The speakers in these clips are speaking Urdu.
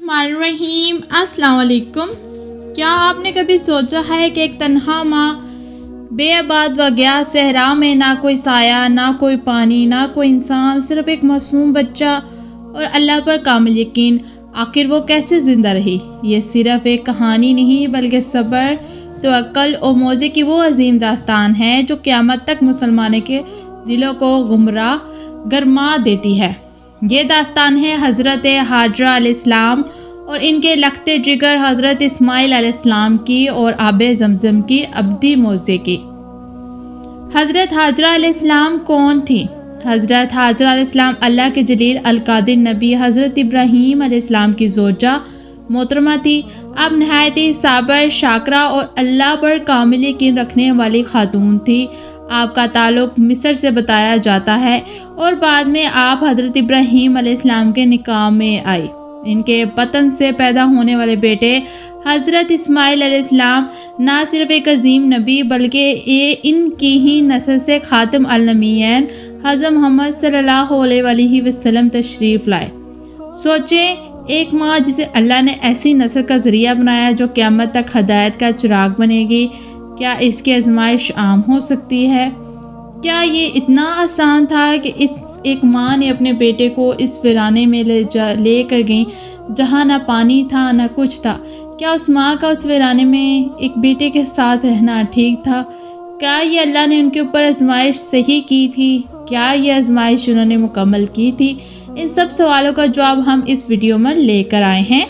الرحمن الرحیم۔ السلام علیکم۔ کیا آپ نے کبھی سوچا ہے کہ ایک تنہا ماں بے آباد و گیا صحرا میں، نہ کوئی سایہ، نہ کوئی پانی، نہ کوئی انسان، صرف ایک معصوم بچہ اور اللہ پر کامل یقین، آخر وہ کیسے زندہ رہی؟ یہ صرف ایک کہانی نہیں بلکہ صبر، توکل اور موعظے کی وہ عظیم داستان ہے جو قیامت تک مسلمانوں کے دلوں کو گمراہ گرما دیتی ہے۔ یہ داستان ہے حضرت ہاجرہ علیہ السلام اور ان کے لختے جگر حضرت اسماعیل علیہ السلام کی اور آب زمزم کی ابدی معجزے کی۔ حضرت ہاجرہ علیہ السلام کون تھی؟ حضرت ہاجرہ علیہ السلام اللہ کے جلیل القادر نبی حضرت ابراہیم علیہ السلام کی زوجہ محترمہ تھی۔ اب نہایت ہی صابر، شاکرہ اور اللہ پر کامل یقین رکھنے والی خاتون تھی۔ آپ کا تعلق مصر سے بتایا جاتا ہے اور بعد میں آپ حضرت ابراہیم علیہ السلام کے نکاح میں آئی۔ ان کے بطن سے پیدا ہونے والے بیٹے حضرت اسماعیل علیہ السلام نہ صرف ایک عظیم نبی بلکہ ان کی ہی نسل سے خاتم النبیین حضرت محمد صلی اللہ علیہ وآلہ وسلم تشریف لائے۔ سوچیں، ایک ماں جسے اللہ نے ایسی نسل کا ذریعہ بنایا جو قیامت تک ہدایت کا چراغ بنے گی، کیا اس کی آزمائش عام ہو سکتی ہے؟ کیا یہ اتنا آسان تھا کہ اس ایک ماں نے اپنے بیٹے کو اس ویرانے میں لے کر گئیں جہاں نہ پانی تھا نہ کچھ تھا؟ کیا اس ماں کا اس ویرانے میں ایک بیٹے کے ساتھ رہنا ٹھیک تھا؟ کیا یہ اللہ نے ان کے اوپر آزمائش صحیح کی تھی؟ کیا یہ آزمائش انہوں نے مکمل کی تھی؟ ان سب سوالوں کا جواب ہم اس ویڈیو میں لے کر آئے ہیں۔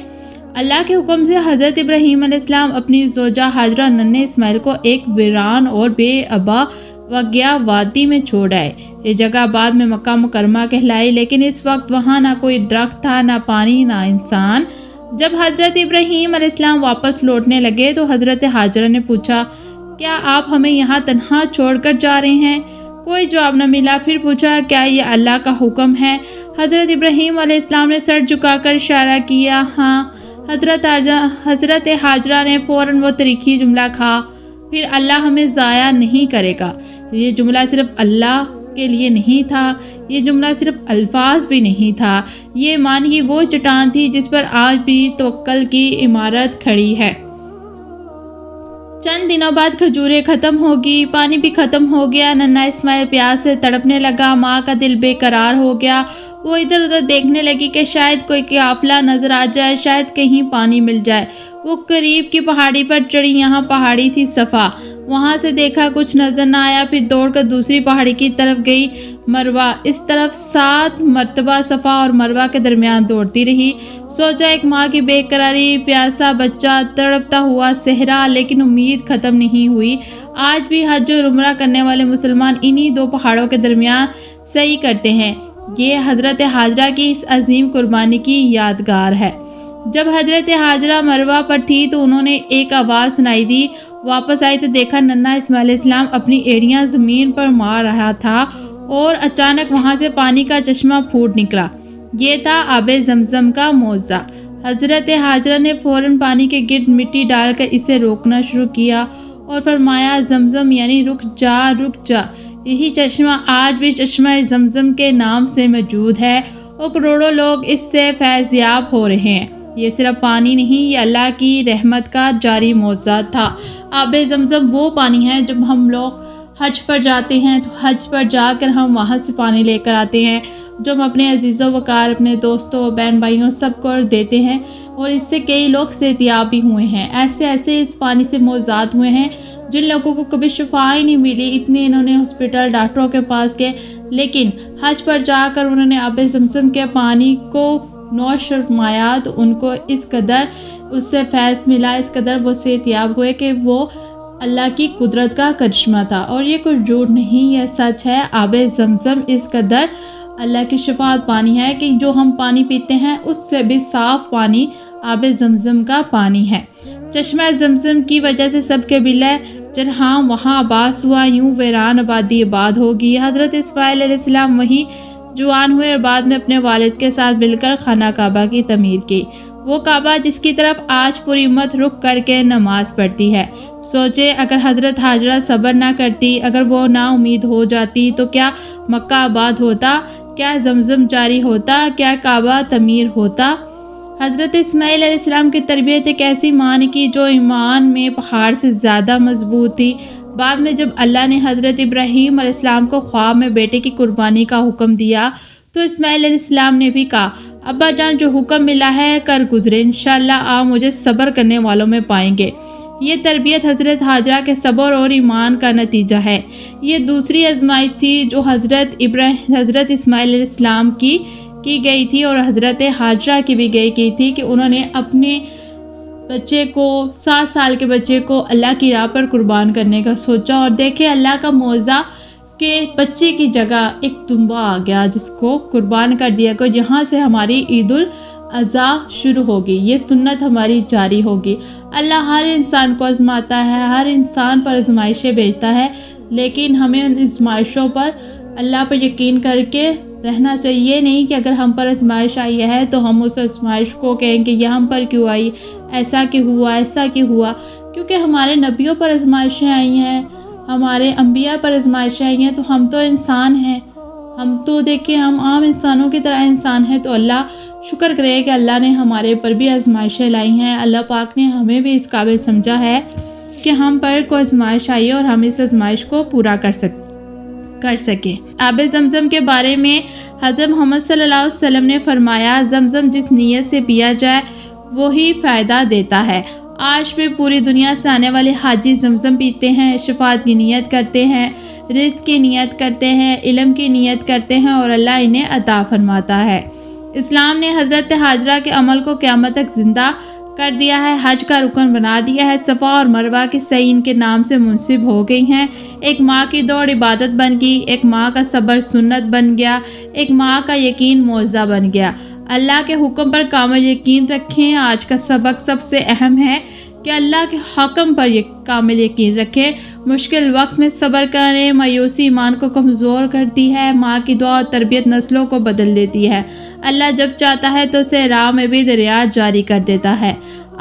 اللہ کے حکم سے حضرت ابراہیم علیہ السلام اپنی زوجہ ہاجرہ ننھے اسماعیل کو ایک ویران اور بے آبا و گیا وادی میں چھوڑ آئے۔ یہ جگہ بعد میں مکہ مکرمہ کہلائی، لیکن اس وقت وہاں نہ کوئی درخت تھا، نہ پانی، نہ انسان۔ جب حضرت ابراہیم علیہ السلام واپس لوٹنے لگے تو حضرت ہاجرہ نے پوچھا، کیا آپ ہمیں یہاں تنہا چھوڑ کر جا رہے ہیں؟ کوئی جواب نہ ملا۔ پھر پوچھا، کیا یہ اللہ کا حکم ہے؟ حضرت ابراہیم علیہ السلام نے سر جھکا کر اشارہ کیا، ہاں۔ حضرت ہاجرہ نے فوراً وہ تاریخی جملہ کہا، پھر اللہ ہمیں ضائع نہیں کرے گا۔ یہ جملہ صرف اللہ کے لیے نہیں تھا، یہ جملہ صرف الفاظ بھی نہیں تھا، یہ ایمان کی وہ چٹان تھی جس پر آج بھی توکل کی عمارت کھڑی ہے۔ چند دنوں بعد کھجوریں ختم ہوگی، پانی بھی ختم ہو گیا۔ ننھا اسماعیل پیاس سے تڑپنے لگا، ماں کا دل بے قرار ہو گیا۔ وہ ادھر ادھر دیکھنے لگی کہ شاید کوئی قافلہ نظر آ جائے، شاید کہیں پانی مل جائے۔ وہ قریب کی پہاڑی پر چڑھی، یہاں پہاڑی تھی صفا، وہاں سے دیکھا کچھ نظر نہ آیا۔ پھر دوڑ کر دوسری پہاڑی کی طرف گئی، مروہ، اس طرف 7 مرتبہ صفا اور مروہ کے درمیان دوڑتی رہی۔ سوچا، ایک ماں کی بے قراری، پیاسا بچہ، تڑپتا ہوا صحرا، لیکن امید ختم نہیں ہوئی۔ آج بھی حج اور عمرہ کرنے والے مسلمان انہی 2 پہاڑوں کے درمیان سعی کرتے ہیں۔ یہ حضرت ہاجرہ کی اس عظیم قربانی کی یادگار ہے۔ جب حضرت ہاجرہ مروہ پر تھی تو انہوں نے ایک آواز سنائی دی۔ واپس آئی تو دیکھا ننھا اسماعیل علیہ السلام اپنی ایڑیاں زمین پر مار رہا تھا اور اچانک وہاں سے پانی کا چشمہ پھوٹ نکلا۔ یہ تھا آب زمزم کا معجزہ۔ حضرت ہاجرہ نے فوراً پانی کے گرد مٹی ڈال کر اسے روکنا شروع کیا اور فرمایا، زمزم یعنی رک جا، رک جا۔ یہی چشمہ آج بھی چشمہ زمزم کے نام سے موجود ہے اور کروڑوں لوگ اس سے فیض یاب ہو رہے ہیں۔ یہ صرف پانی نہیں، یہ اللہ کی رحمت کا جاری معجزہ تھا۔ آب زمزم وہ پانی ہے جب ہم لوگ حج پر جاتے ہیں تو حج پر جا کر ہم وہاں سے پانی لے کر آتے ہیں، جو ہم اپنے عزیزوں وقار، اپنے دوستوں، بہن بھائیوں سب کو دیتے ہیں، اور اس سے کئی لوگ صحتیاب بھی ہوئے ہیں۔ ایسے اس پانی سے معجزات ہوئے ہیں جن لوگوں کو کبھی شفا ہی نہیں ملی، اتنے انہوں نے ہاسپٹل، ڈاکٹروں کے پاس گئے، لیکن حج پر جا کر انہوں نے آب زمزم کے پانی کو نوش فرمایا تو ان کو اس قدر اس سے فیض ملا، اس قدر وہ صحتیاب ہوئے کہ وہ اللہ کی قدرت کا کرشمہ تھا۔ اور یہ کوئی جھوٹ نہیں، یہ سچ ہے۔ آب زمزم اس قدر اللہ کی شفاعت پانی ہے کہ جو ہم پانی پیتے ہیں اس سے بھی صاف پانی آب زمزم کا پانی ہے۔ چشمہ زمزم کی وجہ سے سب قبیلہ جرہام وہاں عباس ہوا، یوں ویران آبادی آباد ہوگی۔ حضرت اسماعیل علیہ السلام وہیں جوان ہوئے اور بعد میں اپنے والد کے ساتھ مل کر خانہ کعبہ کی تعمیر کی، وہ کعبہ جس کی طرف آج پوری امت رک کر کے نماز پڑھتی ہے۔ سوچے، اگر حضرت ہاجرہ صبر نہ کرتی، اگر وہ نا امید ہو جاتی تو کیا مکہ آباد ہوتا؟ کیا زمزم جاری ہوتا؟ کیا کعبہ تعمیر ہوتا؟ حضرت اسماعیل علیہ السلام کی تربیت ایک ایسی ماں نے کی جو ایمان میں پہاڑ سے زیادہ مضبوط تھی۔ بعد میں جب اللہ نے حضرت ابراہیم علیہ السلام کو خواب میں بیٹے کی قربانی کا حکم دیا تو اسماعیل علیہ السلام نے بھی کہا، ابا جان جو حکم ملا ہے کر گزرے، انشاءاللہ آپ مجھے صبر کرنے والوں میں پائیں گے۔ یہ تربیت حضرت ہاجرہ کے صبر اور ایمان کا نتیجہ ہے۔ یہ دوسری آزمائش تھی جو حضرت اسماعیل علیہ السلام کی گئی تھی اور حضرت ہاجرہ کی بھی گئی تھی کہ انہوں نے اپنے بچے کو 7 سال کے بچے کو اللہ کی راہ پر قربان کرنے کا سوچا، اور دیکھے اللہ کا معجزہ کہ بچے کی جگہ ایک دمبا آ گیا جس کو قربان کر دیا کہ یہاں سے ہماری عید الاضحیٰ شروع ہوگی، یہ سنت ہماری جاری ہوگی۔ اللہ ہر انسان کو آزماتا ہے، ہر انسان پر آزمائشیں بھیجتا ہے، لیکن ہمیں ان آزمائشوں پر اللہ پر یقین کر کے رہنا چاہیے، نہیں کہ اگر ہم پر آزمائش آئی ہے تو ہم اس آزمائش کو کہیں کہ یہ ہم پر کیوں آئی، ایسا کیوں ہوا، ایسا کیوں ہوا، کیونکہ ہمارے نبیوں پر آزمائشیں آئی ہیں، ہمارے انبیاء پر آزمائشیں آئی ہیں، تو ہم تو انسان ہیں، ہم تو دیکھیں ہم عام انسانوں کی طرح انسان ہیں، تو اللہ شکر کرے کہ اللہ نے ہمارے پر بھی آزمائشیں لائی ہیں۔ اللہ پاک نے ہمیں بھی اس قابل سمجھا ہے کہ ہم پر کوئی آزمائش آئی اور ہم اس آزمائش کو پورا کر سکیں۔ آب زمزم کے بارے میں حضرت محمد صلی اللہ علیہ وسلم نے فرمایا، زمزم جس نیت سے پیا جائے وہی فائدہ دیتا ہے۔ آج بھی پوری دنیا سے آنے والے حاجی زمزم پیتے ہیں، شفاعت کی نیت کرتے ہیں، رزق کی نیت کرتے ہیں، علم کی نیت کرتے ہیں اور اللہ انہیں عطا فرماتا ہے۔ اسلام نے حضرت ہاجرہ کے عمل کو قیامت تک زندہ کر دیا ہے، حج کا رکن بنا دیا ہے، صفا اور مروہ کی سعی ان کے نام سے منسوب ہو گئی ہیں۔ ایک ماں کی دوڑ عبادت بن گئی، ایک ماں کا صبر سنت بن گیا، ایک ماں کا یقین معجزہ بن گیا۔ اللہ کے حکم پر کامل یقین رکھیں۔ آج کا سبق سب سے اہم ہے کہ اللہ کے حکم پر کامل یقین رکھیں، مشکل وقت میں صبر کریں۔ مایوسی ایمان کو کمزور کرتی ہے، ماں کی دعا اور تربیت نسلوں کو بدل دیتی ہے۔ اللہ جب چاہتا ہے تو اسے راہ میں بھی دریا جاری کر دیتا ہے۔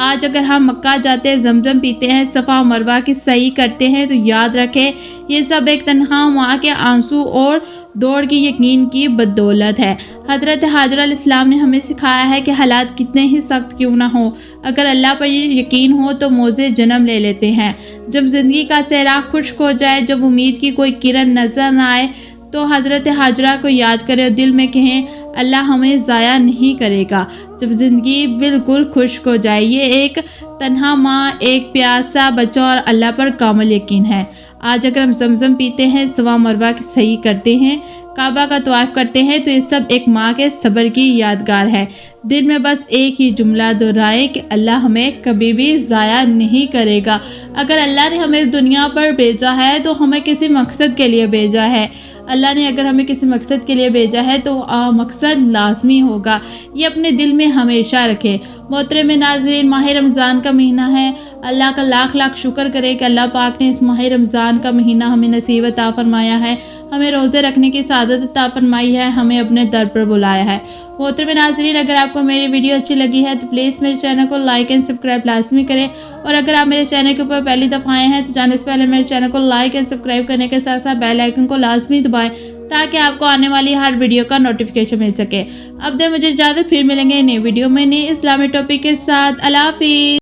آج اگر ہم مکہ جاتے ہیں، زمزم پیتے ہیں، صفا و مروہ کی سعی کرتے ہیں تو یاد رکھیں یہ سب ایک تنہا ماں کے آنسو اور دوڑ کی یقین کی بدولت ہے۔ حضرت ہاجرہ علیہ السلام نے ہمیں سکھایا ہے کہ حالات کتنے ہی سخت کیوں نہ ہوں، اگر اللہ پر یقین ہو تو معجزے جنم لے لیتے ہیں۔ جب زندگی کا صحرا خشک ہو جائے، جب امید کی کوئی کرن نظر نہ آئے تو حضرت ہاجرہ کو یاد کرے اور دل میں کہیں اللہ ہمیں ضائع نہیں کرے گا۔ جب زندگی بالکل خشک ہو جائے، یہ ایک تنہا ماں، ایک پیاسا بچہ اور اللہ پر کامل یقین ہے۔ آج اگر ہم زمزم پیتے ہیں، صفا مروہ کی سعی کرتے ہیں، کعبہ کا طواف کرتے ہیں تو یہ سب ایک ماں کے صبر کی یادگار ہے۔ دل میں بس ایک ہی جملہ دہرائیں کہ اللہ ہمیں کبھی بھی ضائع نہیں کرے گا۔ اگر اللہ نے ہمیں اس دنیا پر بھیجا ہے تو ہمیں کسی مقصد کے لیے بھیجا ہے۔ اللہ نے اگر ہمیں کسی مقصد کے لیے بھیجا ہے تو مقصد لازمی ہوگا، یہ اپنے دل میں ہمیشہ رکھیں۔ محترم ناظرین، ماہ رمضان کا مہینہ ہے، اللہ کا لاکھ لاکھ شکر کرے کہ اللہ پاک نے اس ماہ رمضان کا مہینہ ہمیں نصیب عطا فرمایا ہے، ہمیں روزے رکھنے کی سعادت عطا فرمائی ہے، ہمیں اپنے در پر بلایا ہے۔ محترم ناظرین، اگر آپ کو میری ویڈیو اچھی لگی ہے تو پلیز میرے چینل کو لائک اینڈ سبسکرائب لازمی کریں، اور اگر آپ میرے چینل کے اوپر پہلی دفعہ آئے ہیں تو جانے سے پہلے میرے چینل کو لائک اینڈ سبسکرائب کرنے کے ساتھ ساتھ بیل آئیکن کو لازمی دبائیں تاکہ آپ کو آنے والی ہر ویڈیو کا نوٹیفیکیشن مل سکے۔ اب دیں مجھے اجازت، پھر ملیں گے نئی ویڈیو میں نئی اسلامی ٹاپک کے ساتھ۔ اللہ حافظ۔